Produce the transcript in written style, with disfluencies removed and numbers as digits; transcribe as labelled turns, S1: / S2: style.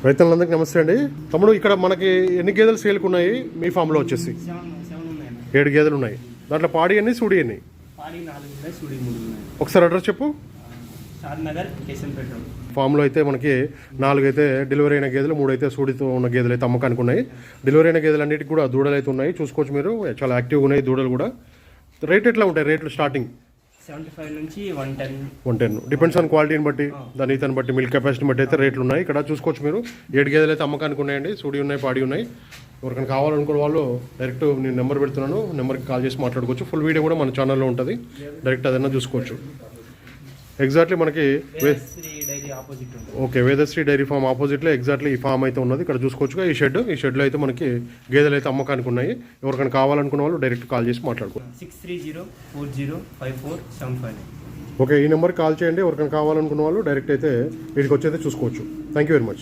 S1: రైతులందరికీ నమస్తే అండి. తమ్ముడు, ఇక్కడ మనకి ఎన్ని గేదెలు సేల్కి ఉన్నాయి మీ ఫామ్లో? వచ్చేసి 7 గేదెలు ఉన్నాయి. దాంట్లో పాడి ఎన్ని, సూడి ఎన్ని? ఒకసారి అడ్రస్ చెప్పు. ఫామ్లో అయితే మనకి 4 అయితే డెలివరీ అయిన గేదెలు, 3 అయితే సూడితో ఉన్న గేదెలు అయితే అమ్మకానికి ఉన్నాయి. డెలివరీ అయిన గేదెలు అన్నిటికి కూడా దూడలు అయితే ఉన్నాయి, చూసుకోవచ్చు మీరు. చాలా యాక్టివ్గా ఉన్నాయి దూడలు కూడా. రేట్ ఎట్లా ఉంటాయి? రేట్లు స్టార్టింగ్
S2: 75 నుంచి
S1: 110 డిపెండ్స్ ఆన్ క్వాలిటీని బట్టి, దాని ఈతని బట్టి, మిల్క్ కెపాసిటీని బట్టి అయితే రేట్లు ఉన్నాయి. ఇక్కడ చూసుకోవచ్చు మీరు. 7 గేదెలు అయితే అమ్మకానికి ఉన్నాయండి. సూడి ఉన్నాయి, పాడి ఉన్నాయి. ఎవరికైనా కావాలనుకునే వాళ్ళు డైరెక్ట్ నేను నెంబర్ పెడుతున్నాను, నెంబర్కి కాల్ చేసి మాట్లాడుకోవచ్చు. ఫుల్ వీడియో కూడా మన ఛానల్లో ఉంటుంది, డైరెక్ట్ అదన్నా చూసుకోవచ్చు. ఎగ్జాక్ట్లీ మనకి ఓకే, వేదశ్రీ డైరీ ఫామ్ ఆపోజిట్లో ఎగ్జాక్ట్లీ ఈ ఫామ్ అయితే ఉన్నది. ఇక్కడ చూసుకోవచ్చుగా ఈ షెడ్లో అయితే మనకి గేదెలు అయితే అమ్మకానికి ఉన్నాయి. ఎవరికైనా కావాలనుకున్న వాళ్ళు డైరెక్ట్ కాల్ చేసి మాట్లాడుకోవచ్చు.
S2: 630405475.
S1: ఓకే, ఈ నెంబర్కి కాల్ చేయండి. ఎవరికైనా కావాలనుకున్న వాళ్ళు డైరెక్ట్ అయితే వీడికి వచ్చి అయితే చూసుకోవచ్చు. Thank you very much.